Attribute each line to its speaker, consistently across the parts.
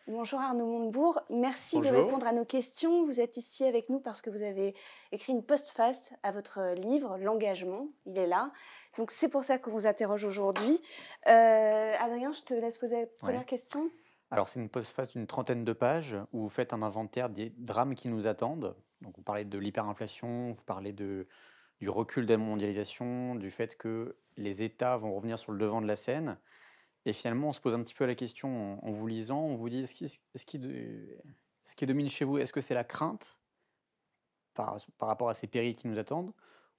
Speaker 1: Bonjour Arnaud Montebourg, merci de
Speaker 2: Bonjour.
Speaker 1: répondre à nos questions. Vous êtes ici avec nous parce que vous avez écrit une postface à votre livre, L'engagement, il est là. Donc c'est pour ça qu'on vous interroge aujourd'hui. Adrien, je te laisse poser la
Speaker 2: Ouais.
Speaker 1: première question.
Speaker 2: Alors, c'est une postface d'une trentaine de pages où vous faites un inventaire des drames qui nous attendent. Donc, vous parlez de l'hyperinflation, vous parlez du recul de la mondialisation, du fait que les États vont revenir sur le devant de la scène. Et finalement, on se pose un petit peu la question en vous lisant, on vous dit ce qui domine chez vous, est-ce que c'est la crainte par rapport à ces périls qui nous attendent?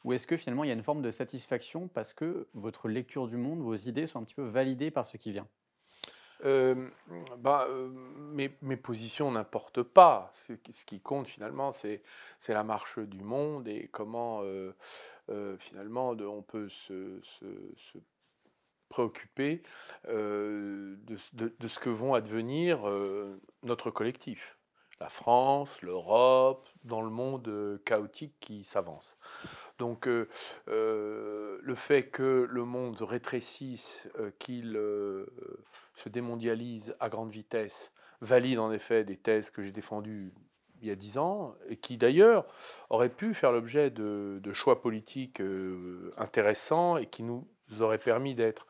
Speaker 2: Ou est-ce que finalement, il y a une forme de satisfaction parce que votre lecture du monde, vos idées sont un petit peu validées par ce qui vient?
Speaker 3: Hem, mes positions n'importent pas. Ce qui compte finalement, c'est la marche du monde et comment, finalement on peut se préoccuper, de ce que vont advenir, notre collectif. La France, l'Europe, dans le monde, chaotique qui s'avance. Donc le fait que le monde se rétrécisse, qu'il se démondialise à grande vitesse, valide en effet des thèses que j'ai défendues il y a 10 ans et qui d'ailleurs auraient pu faire l'objet de choix politiques intéressants et qui nous auraient permis d'être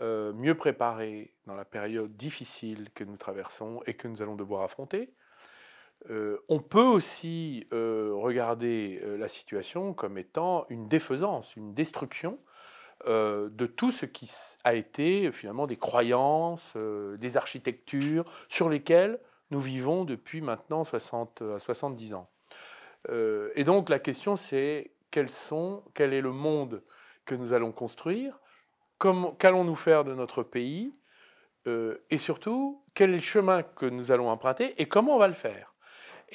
Speaker 3: mieux préparés dans la période difficile que nous traversons et que nous allons devoir affronter. On peut aussi regarder la situation comme étant une défaisance, une destruction de tout ce qui a été finalement des croyances, des architectures sur lesquelles nous vivons depuis maintenant 60 à 70 ans. Et donc la question c'est quel est le monde que nous allons construire, qu'allons-nous faire de notre pays, et surtout quel est le chemin que nous allons emprunter et comment on va le faire.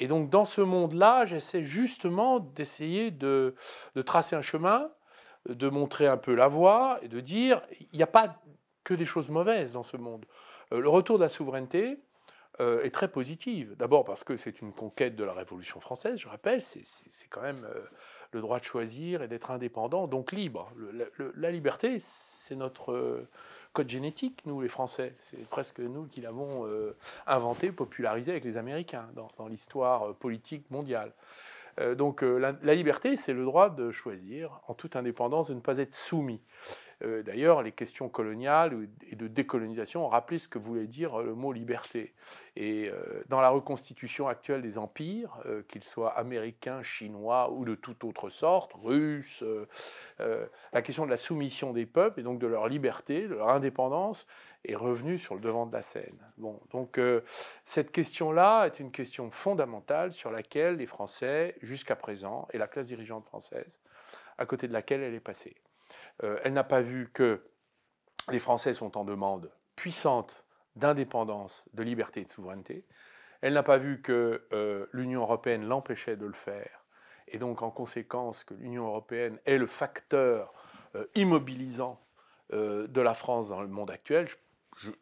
Speaker 3: Et donc dans ce monde-là, j'essaie justement d'essayer de tracer un chemin, de montrer un peu la voie et de dire il n'y a pas que des choses mauvaises dans ce monde. Le retour de la souveraineté est très positive. D'abord parce que c'est une conquête de la Révolution française, je rappelle, c'est quand même le droit de choisir et d'être indépendant, donc libre. La liberté, c'est notre code génétique, nous les Français. C'est presque nous qui l'avons inventé, popularisé avec les Américains dans l'histoire politique mondiale. Donc la liberté, c'est le droit de choisir en toute indépendance, de ne pas être soumis. D'ailleurs, les questions coloniales et de décolonisation ont rappelé ce que voulait dire le mot liberté. Et dans la reconstitution actuelle des empires, qu'ils soient américains, chinois ou de toute autre sorte, russes, la question de la soumission des peuples et donc de leur liberté, de leur indépendance, est revenue sur le devant de la scène. Bon, donc cette question-là est une question fondamentale sur laquelle les Français, jusqu'à présent, et la classe dirigeante française, à côté de laquelle elle est passée. Elle n'a pas vu que les Français sont en demande puissante d'indépendance, de liberté et de souveraineté. Elle n'a pas vu que l'Union européenne l'empêchait de le faire. Et donc, en conséquence, que l'Union européenne est le facteur immobilisant de la France dans le monde actuel.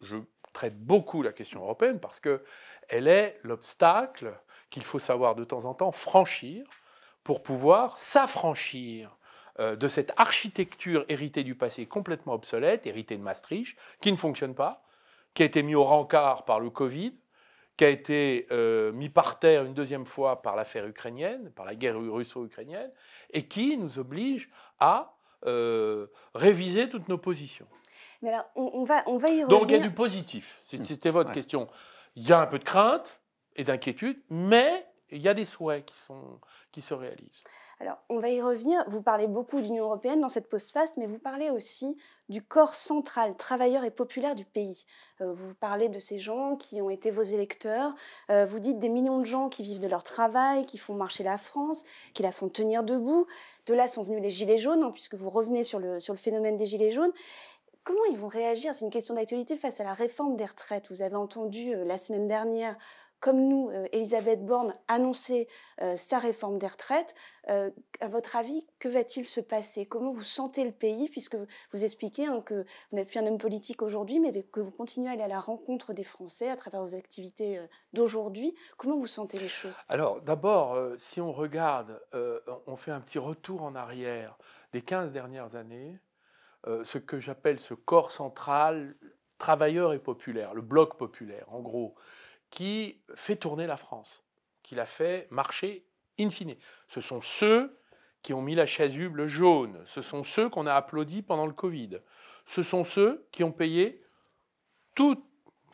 Speaker 3: Je traite beaucoup la question européenne parce qu'elle est l'obstacle qu'il faut savoir de temps en temps franchir pour pouvoir s'affranchir de cette architecture héritée du passé complètement obsolète, héritée de Maastricht, qui ne fonctionne pas, qui a été mis au rencard par le Covid, qui a été mis par terre une deuxième fois par l'affaire ukrainienne, par la guerre russo-ukrainienne, et qui nous oblige à réviser toutes nos positions.
Speaker 1: Mais alors, on va y
Speaker 3: Donc il y a
Speaker 1: revenir.
Speaker 3: du positif,
Speaker 2: Mmh.
Speaker 3: c'était votre
Speaker 2: Ouais.
Speaker 3: question. Il y a un peu de crainte et d'inquiétude, mais il y a des souhaits qui se réalisent.
Speaker 1: Alors, on va y revenir. Vous parlez beaucoup de l'Union européenne dans cette postface, mais vous parlez aussi du corps central, travailleur et populaire du pays. Vous parlez de ces gens qui ont été vos électeurs. Vous dites des millions de gens qui vivent de leur travail, qui font marcher la France, qui la font tenir debout. De là sont venus les gilets jaunes, hein, puisque vous revenez sur le phénomène des gilets jaunes. Comment ils vont réagir? C'est une question d'actualité face à la réforme des retraites. Vous avez entendu la semaine dernière, comme nous, Elisabeth Borne annoncer sa réforme des retraites. À votre avis, que va-t-il se passer? Comment vous sentez le pays? Puisque vous expliquez hein, que vous n'êtes plus un homme politique aujourd'hui, mais que vous continuez à aller à la rencontre des Français à travers vos activités d'aujourd'hui. Comment vous sentez les choses?
Speaker 3: Alors d'abord, si on regarde, on fait un petit retour en arrière des 15 dernières années, ce que j'appelle ce corps central travailleur et populaire, le bloc populaire en gros, qui fait tourner la France, qui la fait marcher in fine. Ce sont ceux qui ont mis la chasuble jaune, ce sont ceux qu'on a applaudis pendant le Covid, ce sont ceux qui ont payé toutes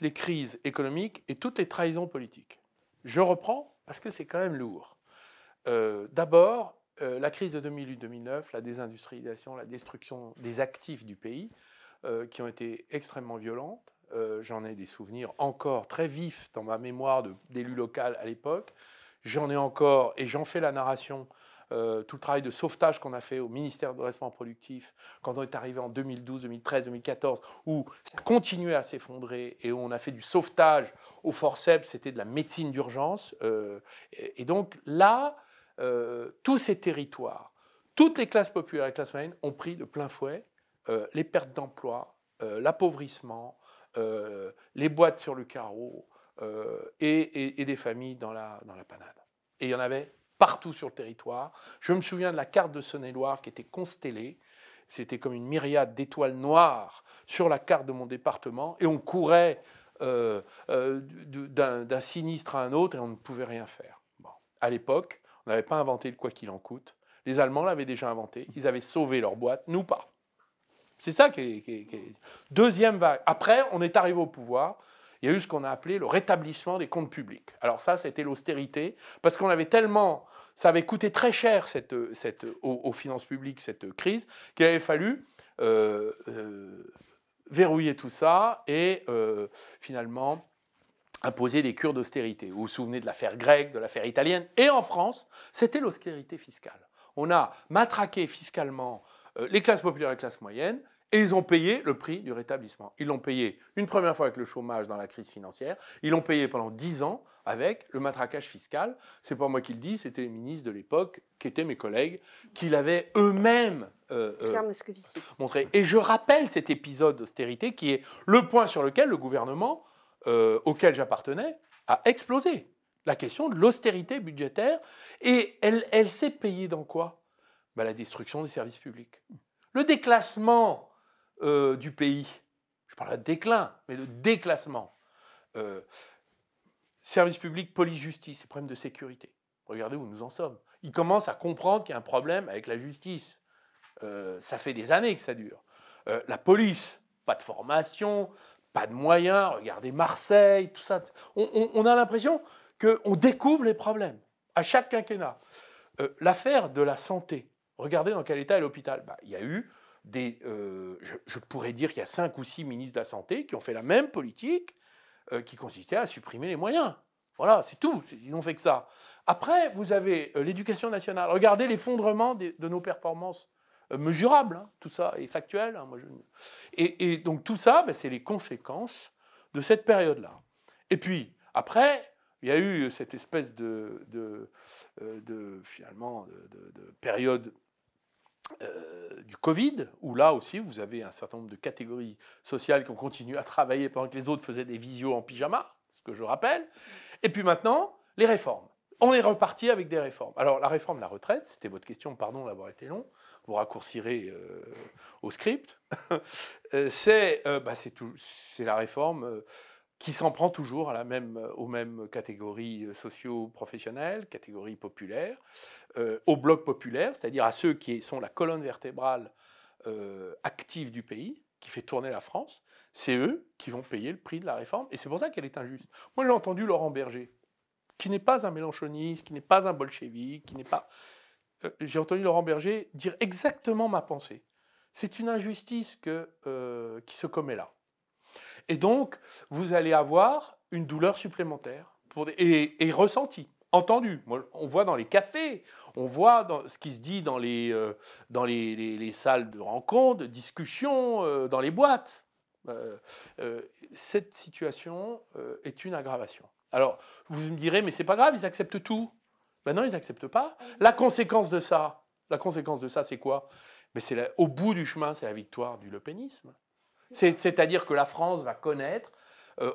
Speaker 3: les crises économiques et toutes les trahisons politiques. Je reprends parce que c'est quand même lourd. D'abord, la crise de 2008-2009, la désindustrialisation, la destruction des actifs du pays, qui ont été extrêmement violentes. J'en ai des souvenirs encore très vifs dans ma mémoire d'élu local à l'époque. J'en ai encore, et j'en fais la narration, tout le travail de sauvetage qu'on a fait au ministère de Développement Productif quand on est arrivé en 2012, 2013, 2014, où ça continuait à s'effondrer et où on a fait du sauvetage au forceps, c'était de la médecine d'urgence. Et donc là, tous ces territoires, toutes les classes populaires et les classes moyennes ont pris de plein fouet les pertes d'emploi, l'appauvrissement, les boîtes sur le carreau et des familles dans la panade. Et il y en avait partout sur le territoire. Je me souviens de la carte de Saône-et-Loire qui était constellée. C'était comme une myriade d'étoiles noires sur la carte de mon département. Et on courait d'un sinistre à un autre et on ne pouvait rien faire. Bon. À l'époque, on n'avait pas inventé le quoi qu'il en coûte. Les Allemands l'avaient déjà inventé. Ils avaient sauvé leur boîte, nous pas. C'est ça qui est... Deuxième vague. Après, on est arrivé au pouvoir. Il y a eu ce qu'on a appelé le rétablissement des comptes publics. Alors ça, c'était l'austérité, parce qu'on avait tellement... Ça avait coûté très cher aux finances publiques, cette crise, qu'il avait fallu verrouiller tout ça et finalement imposer des cures d'austérité. Vous vous souvenez de l'affaire grecque, de l'affaire italienne. Et en France, c'était l'austérité fiscale. On a matraqué fiscalement les classes populaires et les classes moyennes, et ils ont payé le prix du rétablissement. Ils l'ont payé une première fois avec le chômage dans la crise financière. Ils l'ont payé pendant 10 ans avec le matraquage fiscal. C'est pas moi qui le dis, c'était les ministres de l'époque, qui étaient mes collègues, qui l'avaient eux-mêmes montré. Et je rappelle cet épisode d'austérité qui est le point sur lequel le gouvernement auquel j'appartenais a explosé. La question de l'austérité budgétaire. Et elle s'est payée dans quoi ? Ben, la destruction des services publics. Le déclassement du pays. Je parle de déclin, mais de déclassement. Service public, police, justice, problème de sécurité. Regardez où nous en sommes. Ils commencent à comprendre qu'il y a un problème avec la justice. Ça fait des années que ça dure. La police, pas de formation, pas de moyens. Regardez Marseille, tout ça. On a l'impression qu'on découvre les problèmes à chaque quinquennat. L'affaire de la santé. Regardez dans quel état est l'hôpital. Il y a eu je pourrais dire qu'il y a 5 ou 6 ministres de la Santé qui ont fait la même politique qui consistait à supprimer les moyens. Voilà, c'est tout. Ils n'ont fait que ça. Après, vous avez l'éducation nationale. Regardez l'effondrement de nos performances mesurables. Hein, tout ça est factuel. Hein, et donc tout ça, c'est les conséquences de cette période-là. Et puis, après, il y a eu cette espèce de période du Covid, où là aussi, vous avez un certain nombre de catégories sociales qui ont continué à travailler pendant que les autres faisaient des visios en pyjama, ce que je rappelle. Et puis maintenant, les réformes. On est reparti avec des réformes. Alors, la réforme de la retraite, c'était votre question, pardon d'avoir été long, vous raccourcirez au script. C'est la réforme qui s'en prend toujours aux mêmes catégories socio-professionnelles, catégories populaires, au bloc populaire, c'est-à-dire à ceux qui sont la colonne vertébrale active du pays, qui fait tourner la France. C'est eux qui vont payer le prix de la réforme, et c'est pour ça qu'elle est injuste. Moi, j'ai entendu Laurent Berger, qui n'est pas un mélenchoniste, qui n'est pas un bolchevique, qui n'est pas... j'ai entendu Laurent Berger dire exactement ma pensée. C'est une injustice qui se commet là. Et donc, vous allez avoir une douleur supplémentaire et ressentie, entendue. On voit dans les cafés, on voit dans ce qui se dit dans les salles de rencontres, de discussions, dans les boîtes. Cette situation est une aggravation. Alors, vous me direz, mais c'est pas grave, ils acceptent tout. Ben non, ils n'acceptent pas. La conséquence de ça, c'est quoi? Au bout du chemin, c'est la victoire du lepénisme. C'est-à-dire que la France va connaître,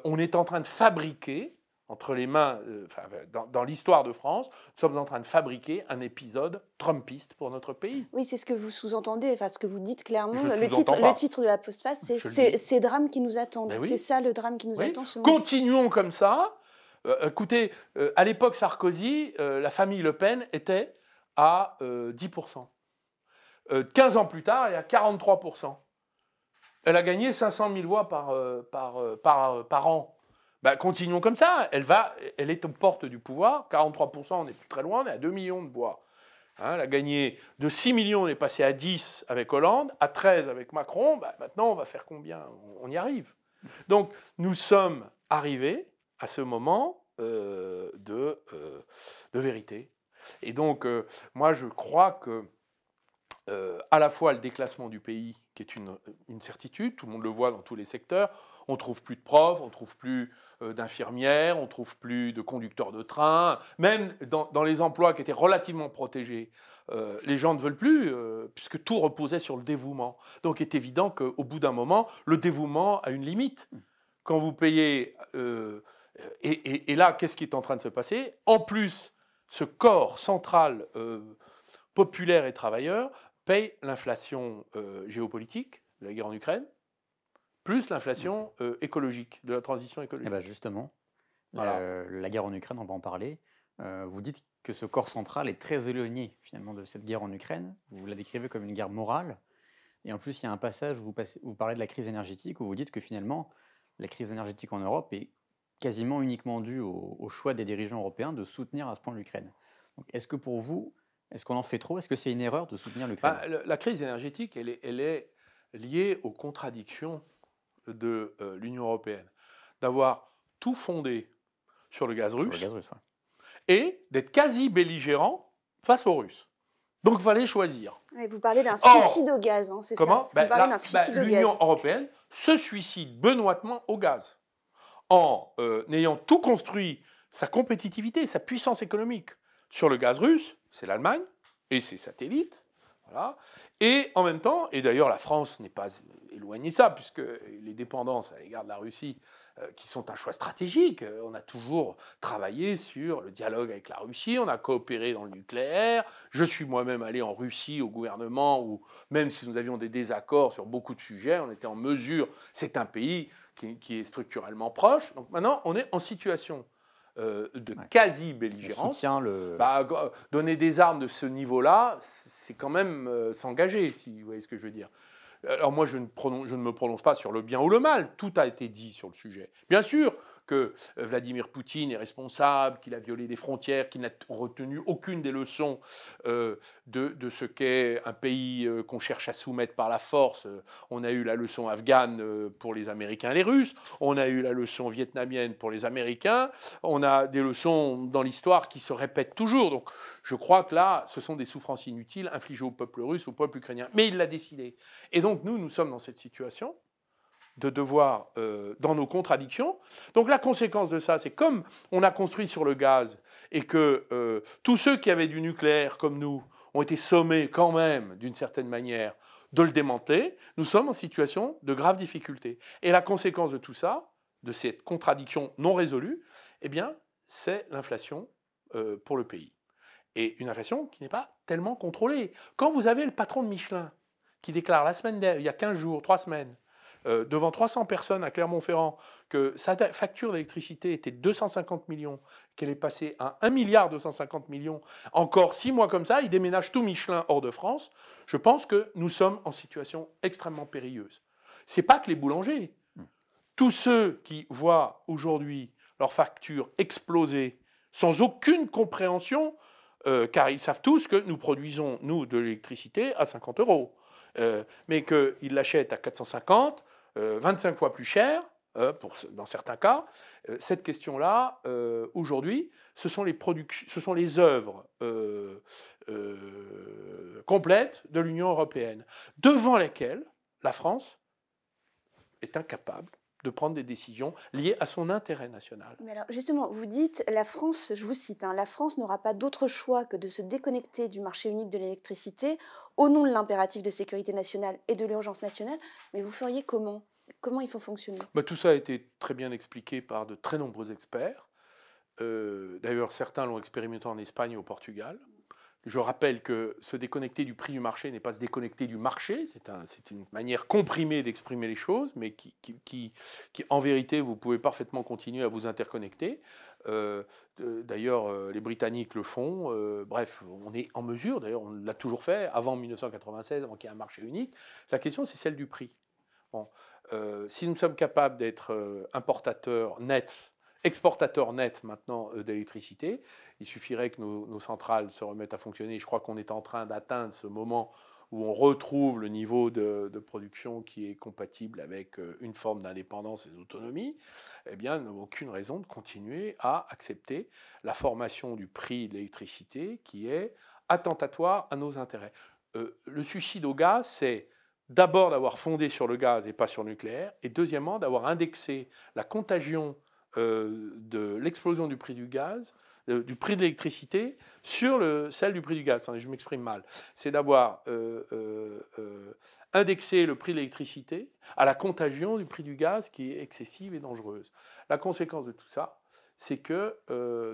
Speaker 3: on est en train de fabriquer, entre les mains, dans l'histoire de France, nous sommes en train de fabriquer un épisode trumpiste pour notre pays.
Speaker 1: Oui, c'est ce que vous sous-entendez, ce que vous dites clairement. Le titre de la postface, c'est ces drames qui nous attendent. Ben oui. C'est ça le drame qui nous attend.
Speaker 3: Continuons comme ça. Écoutez, à l'époque Sarkozy, la famille Le Pen était à 10%. 15 ans plus tard, elle est à 43%. Elle a gagné 500 000 voix par an. Ben, continuons comme ça. Elle est aux portes du pouvoir. 43%, on n'est plus très loin, on est à 2 millions de voix. Hein, elle a gagné de 6 millions, on est passé à 10 avec Hollande, à 13 avec Macron. Ben, maintenant, on va faire combien? On y arrive. Donc, nous sommes arrivés à ce moment de vérité. Et donc, moi, je crois que à la fois le déclassement du pays, qui est une certitude, tout le monde le voit dans tous les secteurs, on ne trouve plus de profs, on ne trouve plus d'infirmières, on ne trouve plus de conducteurs de train, même dans les emplois qui étaient relativement protégés, les gens ne veulent plus, puisque tout reposait sur le dévouement. Donc il est évident qu'au bout d'un moment, le dévouement a une limite. Quand vous payez... et là, qu'est-ce qui est en train de se passer? En plus, ce corps central populaire et travailleur paye l'inflation géopolitique de la guerre en Ukraine, plus l'inflation écologique, de la transition écologique.
Speaker 2: Et ben justement,
Speaker 3: Voilà.
Speaker 2: la guerre en Ukraine, on va en parler. Vous dites que ce corps central est très éloigné finalement de cette guerre en Ukraine. Vous la décrivez comme une guerre morale. Et en plus, il y a un passage où vous parlez de la crise énergétique, où vous dites que finalement, la crise énergétique en Europe est quasiment uniquement due au choix des dirigeants européens de soutenir à ce point l'Ukraine. Donc, est-ce que pour vous, est-ce qu'on en fait trop? Est-ce que c'est une erreur de soutenir l'Ukraine?
Speaker 3: La crise énergétique, elle est liée aux contradictions de l'Union européenne. D'avoir tout fondé sur le gaz russe,
Speaker 2: Ouais.
Speaker 3: Et d'être quasi belligérant face aux Russes. Donc il fallait choisir.
Speaker 1: Et vous parlez d'un suicide au gaz, hein, c'est ça?
Speaker 3: Comment?
Speaker 1: Vous parlez d'un suicide au gaz.
Speaker 3: L'Union européenne se suicide benoîtement au gaz en ayant tout construit, sa compétitivité, sa puissance économique sur le gaz russe, c'est l'Allemagne et ses satellites. Voilà. Et en même temps, et d'ailleurs la France n'est pas éloignée de ça, puisque les dépendances à l'égard de la Russie, qui sont un choix stratégique, on a toujours travaillé sur le dialogue avec la Russie, on a coopéré dans le nucléaire, je suis moi-même allé en Russie au gouvernement, où même si nous avions des désaccords sur beaucoup de sujets, on était en mesure, c'est un pays qui est structurellement proche, donc maintenant on est en situation de quasi-belligérance. Donner des armes de ce niveau-là, c'est quand même s'engager, si vous voyez ce que je veux dire. Alors moi, je ne me prononce pas sur le bien ou le mal. Tout a été dit sur le sujet. Bien sûr que Vladimir Poutine est responsable, qu'il a violé des frontières, qu'il n'a retenu aucune des leçons de ce qu'est un pays qu'on cherche à soumettre par la force. On a eu la leçon afghane pour les Américains et les Russes. On a eu la leçon vietnamienne pour les Américains. On a des leçons dans l'histoire qui se répètent toujours. Donc je crois que là, ce sont des souffrances inutiles infligées au peuple russe, au peuple ukrainien. Mais il l'a décidé. Et donc nous sommes dans cette situation de devoir, dans nos contradictions. Donc la conséquence de ça, c'est comme on a construit sur le gaz et que tous ceux qui avaient du nucléaire comme nous ont été sommés quand même, d'une certaine manière, de le démanteler, nous sommes en situation de graves difficultés. Et la conséquence de tout ça, de cette contradiction non résolue, eh bien, c'est l'inflation pour le pays. Et une inflation qui n'est pas tellement contrôlée. Quand vous avez le patron de Michelin qui déclare la semaine dernière, il y a 15 jours, 3 semaines, devant 300 personnes à Clermont-Ferrand, que sa facture d'électricité était 250 millions, qu'elle est passée à 1 milliard 250 millions, encore 6 mois comme ça, il déménage tout Michelin hors de France, je pense que nous sommes en situation extrêmement périlleuse. Ce n'est pas que les boulangers. Tous ceux qui voient aujourd'hui leurs factures exploser sans aucune compréhension, car ils savent tous que nous produisons, nous, de l'électricité à 50 €. Mais qu'ils l'achètent à 450, 25 fois plus cher, dans certains cas. Cette question-là, aujourd'hui, ce sont les œuvres complètes de l'Union européenne, devant lesquelles la France est incapable de prendre des décisions liées à son intérêt national.
Speaker 1: Mais alors, justement, vous dites, la France, je vous cite, la France n'aura pas d'autre choix que de se déconnecter du marché unique de l'électricité au nom de l'impératif de sécurité nationale et de l'urgence nationale. Mais vous feriez comment? Comment il faut fonctionner?
Speaker 3: Tout ça a été très bien expliqué par de très nombreux experts. D'ailleurs, certains l'ont expérimenté en Espagne et au Portugal. Je rappelle que se déconnecter du prix du marché n'est pas se déconnecter du marché, c'est une manière comprimée d'exprimer les choses, mais qui, en vérité, vous pouvez parfaitement continuer à vous interconnecter. D'ailleurs, les Britanniques le font. Bref, on est en mesure, d'ailleurs, on l'a toujours fait, avant 1996, avant qu'il y ait un marché unique. La question, c'est celle du prix. Bon, si nous sommes capables d'être importateurs nets, exportateur net maintenant d'électricité. Il suffirait que nos centrales se remettent à fonctionner. Je crois qu'on est en train d'atteindre ce moment où on retrouve le niveau de production qui est compatible avec une forme d'indépendance et d'autonomie. Eh bien, nous n'avons aucune raison de continuer à accepter la formation du prix de l'électricité qui est attentatoire à nos intérêts. Le suicide au gaz, c'est d'abord d'avoir fondé sur le gaz et pas sur le nucléaire, et deuxièmement d'avoir indexé la contagion de l'explosion du prix du gaz, du prix de l'électricité, sur celle du prix du gaz. Attendez, je m'exprime mal. C'est d'avoir indexé le prix de l'électricité à la contagion du prix du gaz qui est excessive et dangereuse. La conséquence de tout ça, c'est que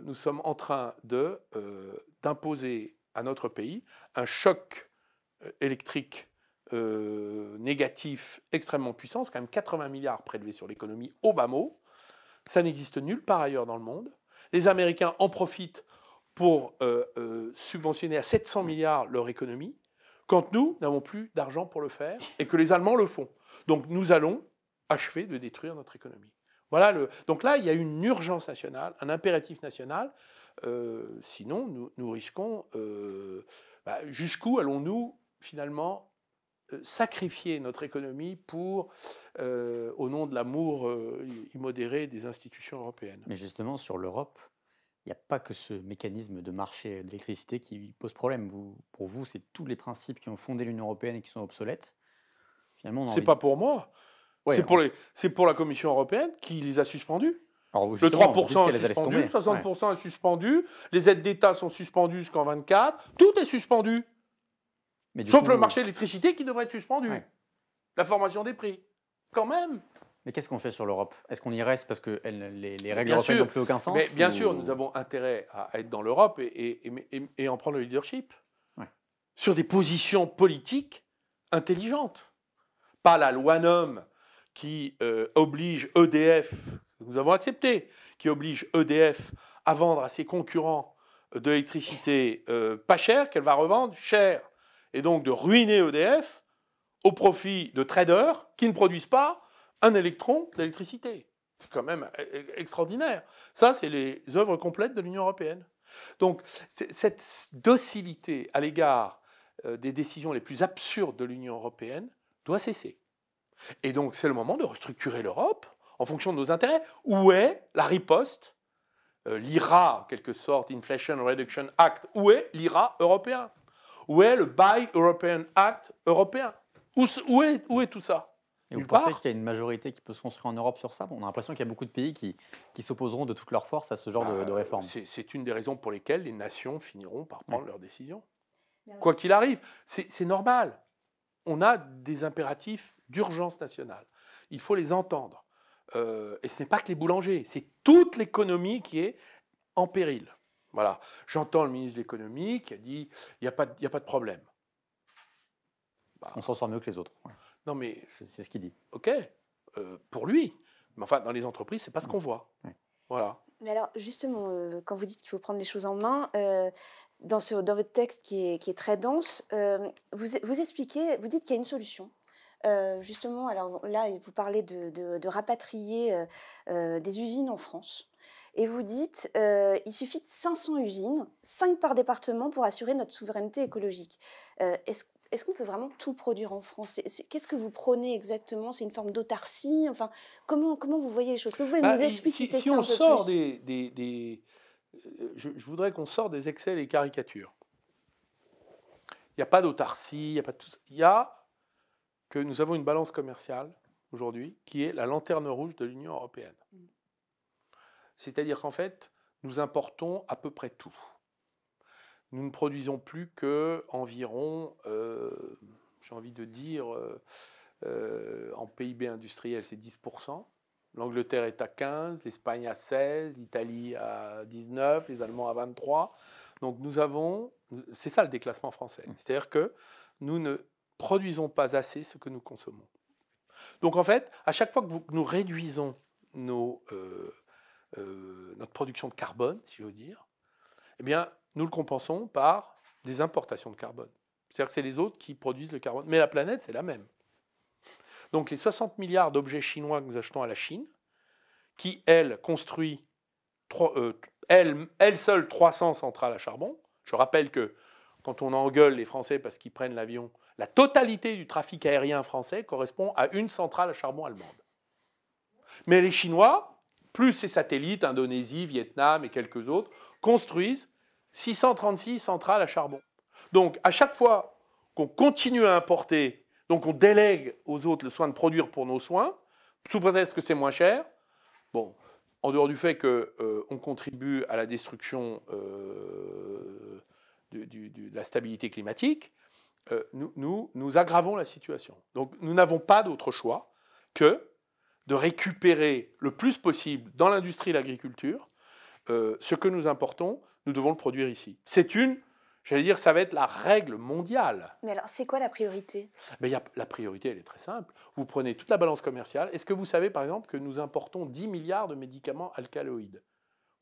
Speaker 3: nous sommes en train d'imposer à notre pays un choc électrique négatif extrêmement puissant. C'est quand même 80 milliards prélevés sur l'économie au bas mot. Ça n'existe nulle part ailleurs dans le monde. Les Américains en profitent pour subventionner à 700 milliards leur économie, quand nous n'avons plus d'argent pour le faire et que les Allemands le font. Donc nous allons achever de détruire notre économie. Voilà donc là, il y a une urgence nationale, un impératif national. Sinon, nous risquons... jusqu'où allons-nous, finalement, sacrifier notre économie au nom de l'amour immodéré des institutions européennes.
Speaker 2: Mais justement, sur l'Europe, il n'y a pas que ce mécanisme de marché de l'électricité qui pose problème. Pour vous, c'est tous les principes qui ont fondé l'Union européenne et qui sont obsolètes. Finalement,
Speaker 3: c'est pas pour moi. Ouais, c'est pour la Commission européenne qui les a suspendus. Alors, le 3% est suspendu, 60% est suspendu, les aides d'État sont suspendues jusqu'en 24, tout est suspendu. Sauf le marché de l'électricité qui devrait être suspendu. Ouais. La formation des prix. Quand même.
Speaker 2: Mais qu'est-ce qu'on fait sur l'Europe? Est-ce qu'on y reste parce que les règles européennes n'ont plus aucun sens?
Speaker 3: Mais bien sûr, nous avons intérêt à être dans l'Europe et en prendre le leadership. Ouais. Sur des positions politiques intelligentes. Pas la loi NOM qui oblige EDF, que nous avons accepté, qui oblige EDF à vendre à ses concurrents de l'électricité pas chère, qu'elle va revendre cher. Et donc de ruiner EDF au profit de traders qui ne produisent pas un électron d'électricité. C'est quand même extraordinaire. Ça, c'est les œuvres complètes de l'Union européenne. Donc cette docilité à l'égard des décisions les plus absurdes de l'Union européenne doit cesser. Et donc c'est le moment de restructurer l'Europe en fonction de nos intérêts. Où est la riposte, l'IRA, en quelque sorte, Inflation Reduction Act? Où est l'IRA européen? Où est le Buy European Act européen? Où est tout ça?
Speaker 2: Et vous pensez qu'il y a une majorité qui peut se construire en Europe sur ça? On a l'impression qu'il y a beaucoup de pays qui s'opposeront de toute leur force à ce genre de réforme.
Speaker 3: C'est une des raisons pour lesquelles les nations finiront par prendre leurs décisions. Quoi qu'il arrive, c'est normal. On a des impératifs d'urgence nationale. Il faut les entendre. Et ce n'est pas que les boulangers, c'est toute l'économie qui est en péril. Voilà. J'entends le ministre de l'économie qui a dit il n'y a pas de problème.
Speaker 2: On s'en sort mieux que les autres. Ouais.
Speaker 3: Non mais
Speaker 2: c'est ce qu'il dit.
Speaker 3: Ok, pour lui. Mais enfin, dans les entreprises, c'est pas ce qu'on voit. Ouais. Voilà.
Speaker 1: Mais alors, justement, quand vous dites qu'il faut prendre les choses en main, dans votre texte qui est très dense, vous expliquez, vous dites qu'il y a une solution. Justement, alors là, vous parlez de rapatrier des usines en France. Et vous dites, il suffit de 500 usines, 5 par département pour assurer notre souveraineté écologique. Est-ce qu'on peut vraiment tout produire en France? Qu'est-ce que vous prônez exactement? C'est une forme d'autarcie? Enfin, comment vous voyez les choses? Est-ce que vous pouvez nous expliciter ça un peu plus?
Speaker 3: Si on sort je voudrais qu'on sorte des excès et des caricatures. Il n'y a pas d'autarcie, il n'y a pas de tout ça. Il y a que nous avons une balance commerciale aujourd'hui qui est la lanterne rouge de l'Union européenne. C'est-à-dire qu'en fait, nous importons à peu près tout. Nous ne produisons plus qu'environ, j'ai envie de dire, en PIB industriel, c'est 10%. L'Angleterre est à 15%, l'Espagne à 16%, l'Italie à 19%, les Allemands à 23%. Donc c'est ça le déclassement français. C'est-à-dire que nous ne produisons pas assez ce que nous consommons. Donc en fait, à chaque fois que nous réduisons notre production de carbone, si je veux dire, eh bien, nous le compensons par des importations de carbone. C'est-à-dire que c'est les autres qui produisent le carbone. Mais la planète, c'est la même. Donc les 60 milliards d'objets chinois que nous achetons à la Chine, qui, elle, construit elle seule 300 centrales à charbon. Je rappelle que quand on engueule les Français parce qu'ils prennent l'avion, la totalité du trafic aérien français correspond à une centrale à charbon allemande. Mais les Chinois, plus ces satellites, Indonésie, Vietnam et quelques autres, construisent 636 centrales à charbon. Donc, à chaque fois qu'on continue à importer, donc on délègue aux autres le soin de produire pour nos soins, sous prétexte que c'est moins cher, bon, en dehors du fait qu'on contribue à la destruction de la stabilité climatique, nous aggravons la situation. Donc, nous n'avons pas d'autre choix que de récupérer le plus possible dans l'industrie et l'agriculture ce que nous importons, nous devons le produire ici. J'allais dire, ça va être la règle mondiale.
Speaker 1: Mais alors, c'est quoi la priorité?
Speaker 3: La priorité, elle est très simple. Vous prenez toute la balance commerciale. Est-ce que vous savez, par exemple, que nous importons 10 milliards de médicaments alcaloïdes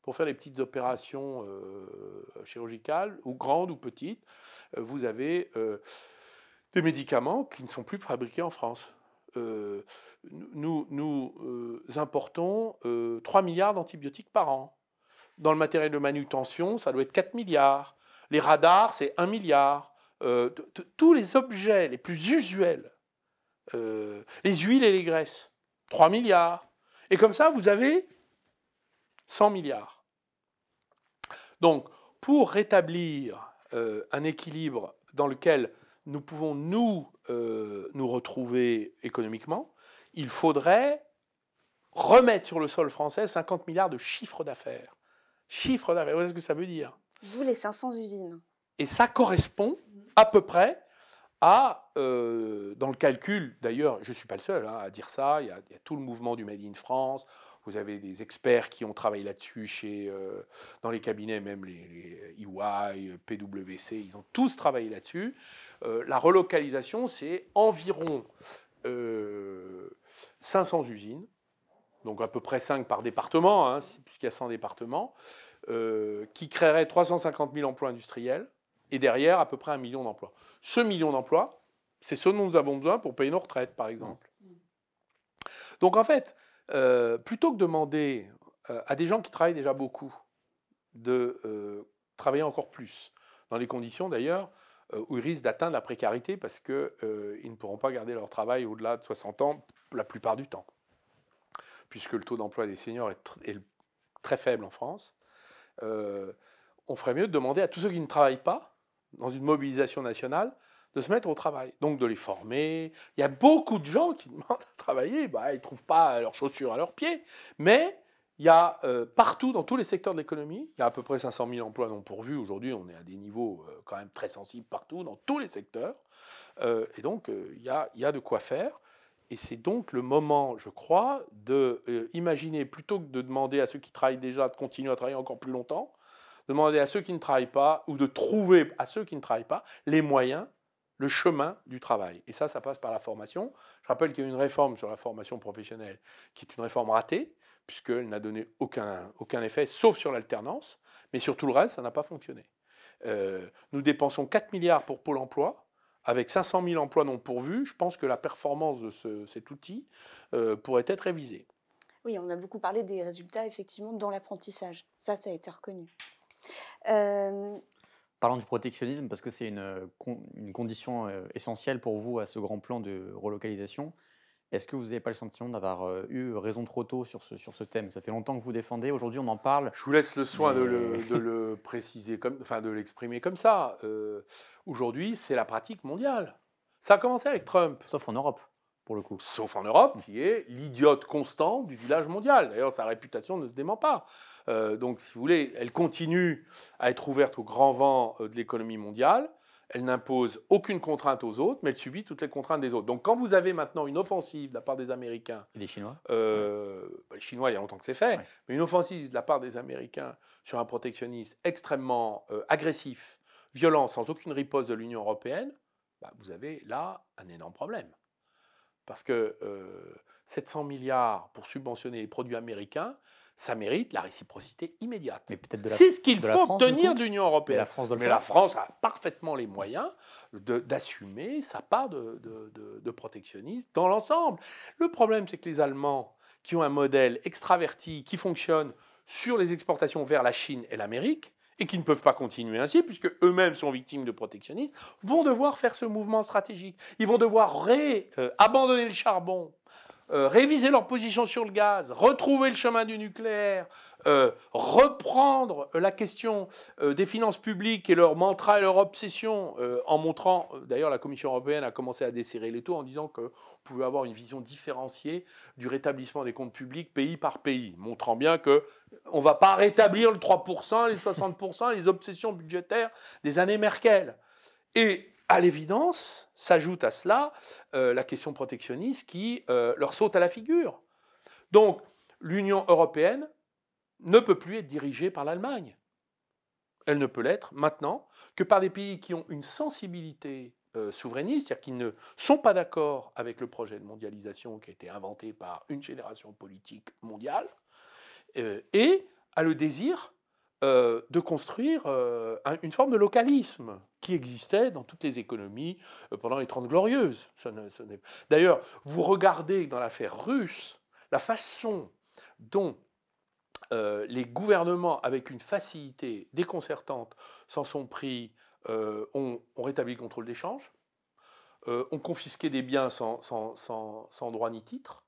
Speaker 3: pour faire les petites opérations chirurgicales, ou grandes ou petites? Vous avez des médicaments qui ne sont plus fabriqués en France. Nous importons 3 milliards d'antibiotiques par an. Dans le matériel de manutention, ça doit être 4 milliards. Les radars, c'est 1 milliard. Tous les objets les plus usuels, les huiles et les graisses, 3 milliards. Et comme ça, vous avez 100 milliards. Donc, pour rétablir un équilibre dans lequel nous pouvons nous retrouver économiquement, il faudrait remettre sur le sol français 50 milliards de chiffre d'affaires. Chiffre d'affaires, qu'est-ce que ça veut dire?
Speaker 1: Vous, les 500 usines.
Speaker 3: Et ça correspond à peu près à, dans le calcul, d'ailleurs, je ne suis pas le seul à dire ça, il y a tout le mouvement du Made in France, vous avez des experts qui ont travaillé là-dessus dans les cabinets, même les EY, PwC, ils ont tous travaillé là-dessus. La relocalisation, c'est environ 500 usines, donc à peu près 5 par département, hein, puisqu'il y a 100 départements, qui créeraient 350 000 emplois industriels, et derrière, à peu près 1 million d'emplois. Ce million d'emplois, c'est ce dont nous avons besoin pour payer nos retraites, par exemple. Donc en fait, plutôt que de demander à des gens qui travaillent déjà beaucoup de travailler encore plus, dans les conditions d'ailleurs où ils risquent d'atteindre la précarité parce qu'ils ne pourront pas garder leur travail au-delà de 60 ans la plupart du temps, puisque le taux d'emploi des seniors est très faible en France, on ferait mieux de demander à tous ceux qui ne travaillent pas, dans une mobilisation nationale, de se mettre au travail, donc de les former. Il y a beaucoup de gens qui demandent à travailler, ils ne trouvent pas leurs chaussures à leurs pieds, mais il y a partout, dans tous les secteurs de l'économie, il y a à peu près 500 000 emplois non pourvus. Aujourd'hui, on est à des niveaux quand même très sensibles partout, dans tous les secteurs. Et donc, il y a de quoi faire. Et c'est donc le moment, je crois, d'imaginer, plutôt que de demander à ceux qui travaillent déjà de continuer à travailler encore plus longtemps, demander à ceux qui ne travaillent pas, ou de trouver à ceux qui ne travaillent pas les moyens, le chemin du travail. Et ça passe par la formation. Je rappelle qu'il y a une réforme sur la formation professionnelle qui est une réforme ratée, puisqu'elle n'a donné aucun effet, sauf sur l'alternance, mais sur tout le reste, ça n'a pas fonctionné. Nous dépensons 4 milliards pour Pôle emploi, avec 500 000 emplois non pourvus. Je pense que la performance de cet outil pourrait être révisée.
Speaker 1: Oui, on a beaucoup parlé des résultats, effectivement, dans l'apprentissage. Ça a été reconnu.
Speaker 2: Parlons du protectionnisme, parce que c'est une condition essentielle pour vous à ce grand plan de relocalisation. Est-ce que vous n'avez pas le sentiment d'avoir eu raison trop tôt sur ce thème? Ça fait longtemps que vous défendez, aujourd'hui on en parle.
Speaker 3: Je vous laisse le soin de le préciser, de l'exprimer comme ça. Aujourd'hui, c'est la pratique mondiale. Ça a commencé avec Trump.
Speaker 2: Sauf en Europe, pour le coup.
Speaker 3: Sauf en Europe, qui est l'idiote constant du village mondial. D'ailleurs, sa réputation ne se dément pas. Donc, si vous voulez, elle continue à être ouverte au grand vent de l'économie mondiale. elle n'impose aucune contrainte aux autres, mais elle subit toutes les contraintes des autres. Donc quand vous avez maintenant une offensive de la part des Américains,
Speaker 2: Et des Chinois
Speaker 3: les Chinois, il y a longtemps que c'est fait,
Speaker 2: ouais.
Speaker 3: mais une offensive de la part des Américains sur un protectionnisme extrêmement agressif, violent, sans aucune riposte de l'Union européenne, vous avez là un énorme problème. Parce que 700 milliards pour subventionner les produits américains, ça mérite la réciprocité immédiate.
Speaker 2: Mais peut-être
Speaker 3: C'est ce qu'il
Speaker 2: de la
Speaker 3: faut
Speaker 2: France,
Speaker 3: obtenir
Speaker 2: du
Speaker 3: de l'Union européenne.
Speaker 2: la France doit le
Speaker 3: Mais
Speaker 2: faire.
Speaker 3: la France a parfaitement les moyens d'assumer sa part de protectionnisme dans l'ensemble. Le problème, c'est que les Allemands, qui ont un modèle extraverti, qui fonctionne sur les exportations vers la Chine et l'Amérique, et qui ne peuvent pas continuer ainsi, puisque eux-mêmes sont victimes de protectionnisme, vont devoir faire ce mouvement stratégique. Ils vont devoir abandonner le charbon, réviser leur position sur le gaz, retrouver le chemin du nucléaire, reprendre la question des finances publiques et leur mantra et leur obsession en montrant, d'ailleurs la Commission européenne a commencé à desserrer les taux en disant qu'on pouvait avoir une vision différenciée du rétablissement des comptes publics pays par pays, montrant bien qu'on ne va pas rétablir le 3%, les 60%, les obsessions budgétaires des années Merkel. Et à l'évidence, s'ajoute à cela la question protectionniste qui leur saute à la figure. Donc, l'Union européenne ne peut plus être dirigée par l'Allemagne. Elle ne peut l'être maintenant que par des pays qui ont une sensibilité souverainiste, c'est-à-dire qui ne sont pas d'accord avec le projet de mondialisation qui a été inventé par une génération politique mondiale, et a le désir de construire une forme de localisme qui existait dans toutes les économies pendant les 30 Glorieuses. D'ailleurs, vous regardez dans l'affaire russe la façon dont les gouvernements, avec une facilité déconcertante, s'en sont pris, ont rétabli le contrôle d'échange, ont confisqué des biens sans droit ni titre,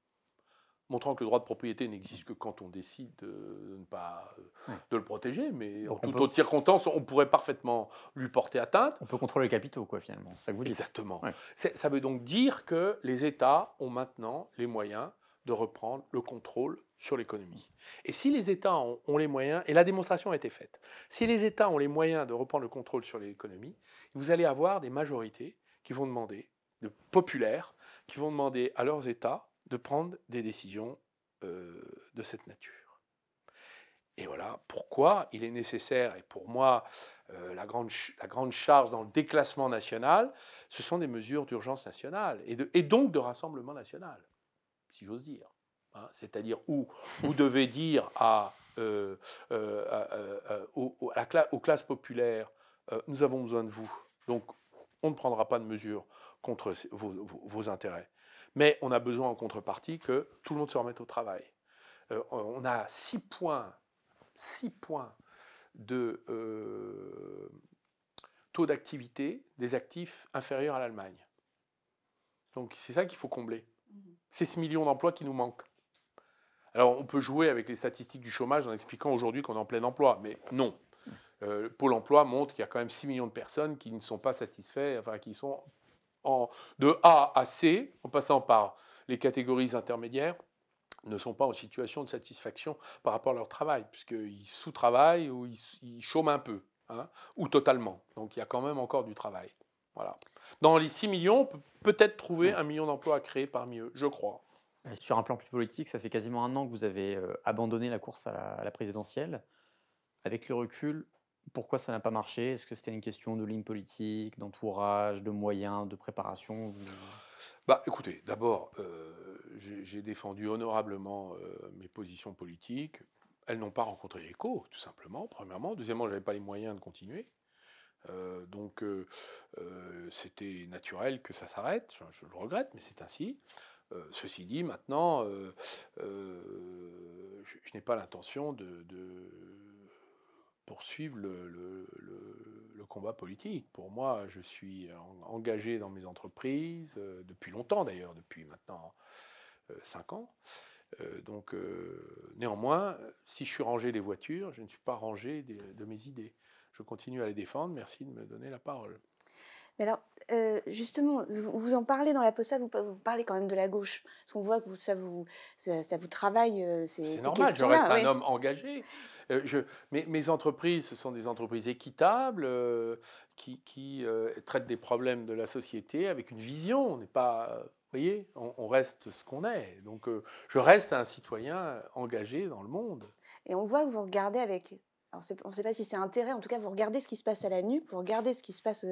Speaker 3: montrant que le droit de propriété n'existe que quand on décide de ne pas de le protéger, mais en toute autre circonstance, on pourrait parfaitement lui porter atteinte.
Speaker 2: On peut contrôler les capitaux, quoi, finalement, c'est ça que vous dites.
Speaker 3: Exactement.
Speaker 2: Ouais.
Speaker 3: Ça veut donc dire que les États ont maintenant les moyens de reprendre le contrôle sur l'économie. Et si les États ont les moyens, et la démonstration a été faite, si les États ont les moyens de reprendre le contrôle sur l'économie, vous allez avoir des majorités qui vont demander, de populaires, qui vont demander à leurs États de prendre des décisions de cette nature. Et voilà pourquoi il est nécessaire, et pour moi, la grande charge dans le déclassement national, ce sont des mesures d'urgence nationale, et donc de rassemblement national, si j'ose dire. Hein, c'est-à-dire où vous devez dire aux classes populaires, nous avons besoin de vous, donc on ne prendra pas de mesures contre vos intérêts. Mais on a besoin en contrepartie que tout le monde se remette au travail. On a 6 points de taux d'activité des actifs inférieurs à l'Allemagne. Donc c'est ça qu'il faut combler. C'est ce million d'emplois qui nous manquent. Alors on peut jouer avec les statistiques du chômage en expliquant aujourd'hui qu'on est en plein emploi, mais non. Pôle emploi montre qu'il y a quand même 6 millions de personnes qui ne sont pas satisfaits, enfin qui sont de A à C, en passant par les catégories intermédiaires, ne sont pas en situation de satisfaction par rapport à leur travail, puisqu'ils sous-travaillent ou ils chôment un peu, hein, ou totalement. Donc il y a quand même encore du travail. Voilà. Dans les 6 millions, on peut peut-être trouver 1 million d'emplois à créer parmi eux, je crois.
Speaker 2: Sur un plan plus politique, ça fait quasiment 1 an que vous avez abandonné la course à la présidentielle. Avec le recul, pourquoi ça n'a pas marché? Est-ce que c'était une question de ligne politique, d'entourage, de moyens, de préparation?
Speaker 3: Écoutez, d'abord, j'ai défendu honorablement mes positions politiques. Elles n'ont pas rencontré l'écho, tout simplement, premièrement. Deuxièmement, je n'avais pas les moyens de continuer. Donc, c'était naturel que ça s'arrête. Je le regrette, mais c'est ainsi. Ceci dit, maintenant, je n'ai pas l'intention de poursuivre le combat politique. Pour moi, je suis engagé dans mes entreprises, depuis longtemps d'ailleurs, depuis maintenant 5 ans. Néanmoins, si je suis rangé des voitures, je ne suis pas rangé de mes idées. Je continue à les défendre. Merci de me donner la parole.
Speaker 1: Mais alors, Justement, vous en parlez dans la postface, vous parlez quand même de la gauche. Parce qu'on voit que ça vous travaille
Speaker 3: C'est
Speaker 1: ces
Speaker 3: normal, je
Speaker 1: questions-là.
Speaker 3: reste un
Speaker 1: Oui.
Speaker 3: homme engagé. Mes entreprises, ce sont des entreprises équitables qui traitent des problèmes de la société avec une vision. On n'est pas, vous voyez, on reste ce qu'on est. Donc, je reste un citoyen engagé dans le monde.
Speaker 1: Et on voit que vous regardez avec... Alors on ne sait pas si c'est intérêt, en tout cas, vous regardez ce qui se passe à la NUP, vous regardez ce qui se passe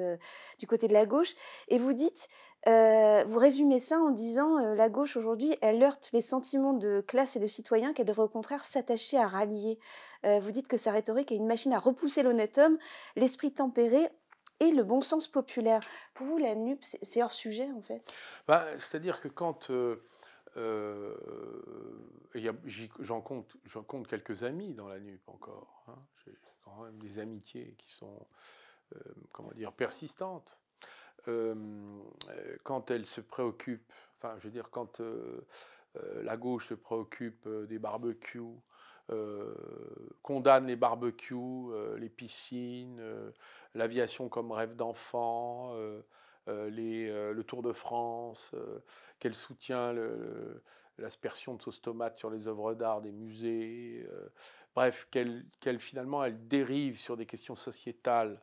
Speaker 1: du côté de la gauche, et vous dites, vous résumez ça en disant, la gauche aujourd'hui, elle heurte les sentiments de classe et de citoyens qu'elle devrait au contraire s'attacher à rallier. Vous dites que sa rhétorique est une machine à repousser l'honnête homme, l'esprit tempéré et le bon sens populaire. Pour vous, la NUP, c'est hors sujet, en fait?
Speaker 3: Ben, c'est-à-dire que quand j'en compte quelques amis dans la NUP encore. Hein. J'ai quand même des amitiés qui sont, comment dire, persistantes. Quand elle se préoccupe, enfin, je veux dire, quand la gauche se préoccupe des barbecues, condamne les barbecues, les piscines, l'aviation comme rêve d'enfant, le Tour de France, qu'elle soutient l'aspersion de sauce tomate sur les œuvres d'art des musées, bref, finalement elle dérive sur des questions sociétales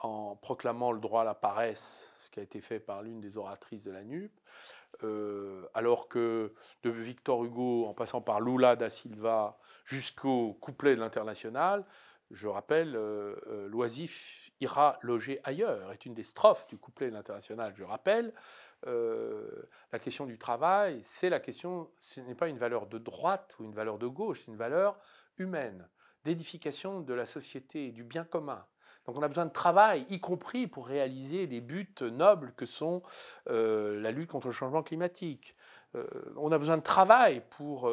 Speaker 3: en proclamant le droit à la paresse, ce qui a été fait par l'une des oratrices de la NUP, alors que de Victor Hugo, en passant par Lula da Silva jusqu'au couplet de l'Internationale, je rappelle, l'oisif ira loger ailleurs, est une des strophes du couplet de l'Internationale. Je rappelle, la question du travail, c'est la question, ce n'est pas une valeur de droite ou une valeur de gauche, c'est une valeur humaine, d'édification de la société, du bien commun. Donc on a besoin de travail, y compris pour réaliser des buts nobles que sont la lutte contre le changement climatique. On a besoin de travail pour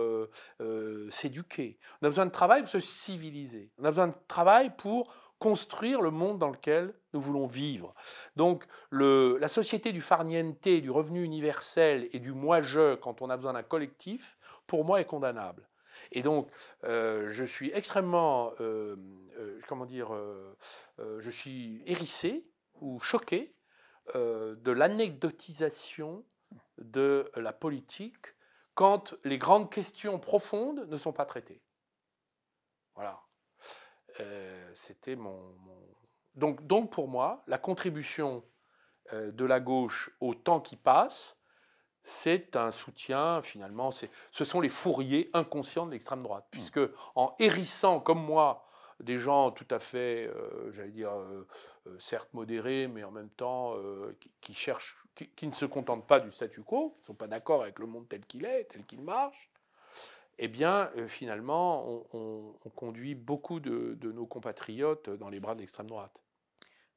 Speaker 3: s'éduquer. On a besoin de travail pour se civiliser. On a besoin de travail pour construire le monde dans lequel nous voulons vivre. Donc la société du farniente, du revenu universel et du moi-je, quand on a besoin d'un collectif, pour moi est condamnable. Et donc, je suis extrêmement, je suis hérissé ou choqué de l'anecdotisation de la politique quand les grandes questions profondes ne sont pas traitées. Voilà. C'était Donc pour moi, la contribution de la gauche au temps qui passe, c'est un soutien, finalement, ce sont les fourriers inconscients de l'extrême droite. Puisque en hérissant, comme moi, des gens tout à fait, j'allais dire, certes modérés, mais en même temps qui cherchent, qui ne se contentent pas du statu quo, qui ne sont pas d'accord avec le monde tel qu'il est, tel qu'il marche, eh bien, finalement, on conduit beaucoup de nos compatriotes dans les bras de l'extrême droite.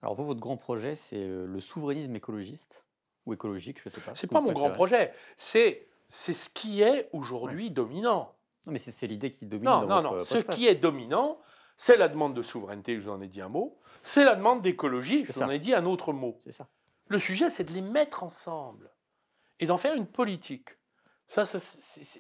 Speaker 2: Alors vous, votre grand projet, c'est le souverainisme écologiste ou écologique, je ne sais pas.
Speaker 3: C'est pas mon grand projet, c'est ce qui est aujourd'hui dominant.
Speaker 2: Non, mais c'est l'idée qui domine
Speaker 3: Non,
Speaker 2: dans
Speaker 3: non,
Speaker 2: votre
Speaker 3: non. Ce
Speaker 2: post-face.
Speaker 3: qui est dominant, c'est la demande de souveraineté, je vous en ai dit un mot, c'est la demande d'écologie, je vous en ai dit un autre mot.
Speaker 2: C'est ça.
Speaker 3: Le sujet, c'est de les mettre ensemble et d'en faire une politique.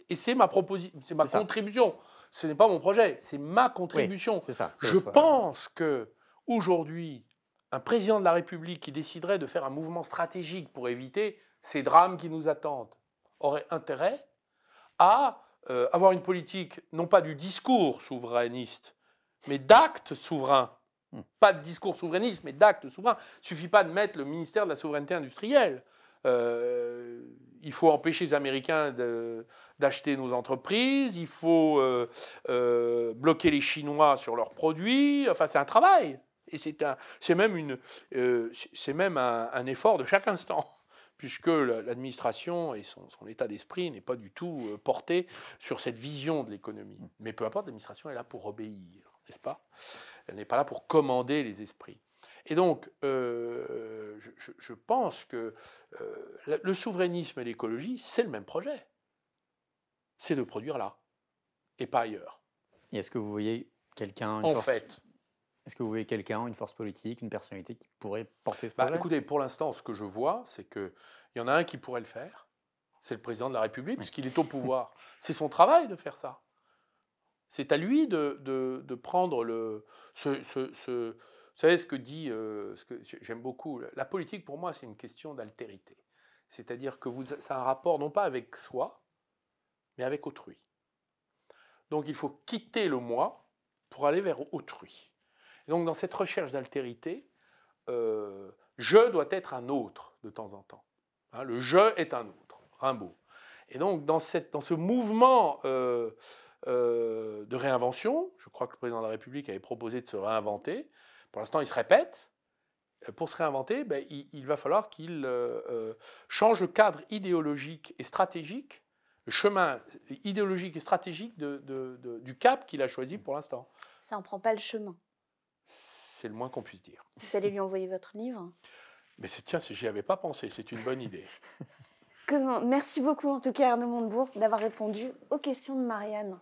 Speaker 3: Et c'est ma proposition, c'est ma contribution. Ce n'est pas mon projet, c'est ma contribution.
Speaker 2: Oui, c'est ça.
Speaker 3: Je pense que aujourd'hui, un président de la République qui déciderait de faire un mouvement stratégique pour éviter ces drames qui nous attendent aurait intérêt à avoir une politique, non pas du discours souverainiste, mais d'actes souverains. Pas de discours souverainiste, mais d'actes souverains. Il ne suffit pas de mettre le ministère de la souveraineté industrielle. Il faut empêcher les Américains d'acheter nos entreprises, il faut bloquer les Chinois sur leurs produits. Enfin, c'est un travail. Et c'est même un effort de chaque instant, puisque l'administration et son état d'esprit n'est pas du tout porté sur cette vision de l'économie. Mais peu importe, l'administration est là pour obéir, n'est-ce pas? Elle n'est pas là pour commander les esprits. Et donc, je pense que le souverainisme et l'écologie, c'est le même projet. C'est de produire là, et pas ailleurs.
Speaker 2: Et est-ce que vous voyez quelqu'un... Est-ce que vous voyez quelqu'un, une force politique, une personnalité qui pourrait porter ce projet?
Speaker 3: Écoutez, pour l'instant, ce que je vois, c'est qu'il y en a un qui pourrait le faire. C'est le président de la République, puisqu'il est au pouvoir. C'est son travail de faire ça. C'est à lui de prendre Vous savez ce que dit, ce que j'aime beaucoup, la politique pour moi c'est une question d'altérité. C'est-à-dire que c'est un rapport non pas avec soi, mais avec autrui. Donc il faut quitter le moi pour aller vers autrui. Et donc dans cette recherche d'altérité, je doit être un autre de temps en temps. Hein, le je est un autre, Rimbaud. Et donc dans ce mouvement de réinvention, je crois que le président de la République avait proposé de se réinventer. Pour l'instant, il se répète. Pour se réinventer, ben, il va falloir qu'il change le cadre idéologique et stratégique, le chemin idéologique et stratégique du cap qu'il a choisi pour l'instant.
Speaker 1: Ça n'en prend pas le chemin.
Speaker 3: C'est le moins qu'on puisse dire.
Speaker 1: Vous allez lui envoyer votre livre?
Speaker 3: Mais tiens, j'y avais pas pensé, c'est une bonne idée.
Speaker 1: Merci beaucoup en tout cas Arnaud Montebourg d'avoir répondu aux questions de Marianne.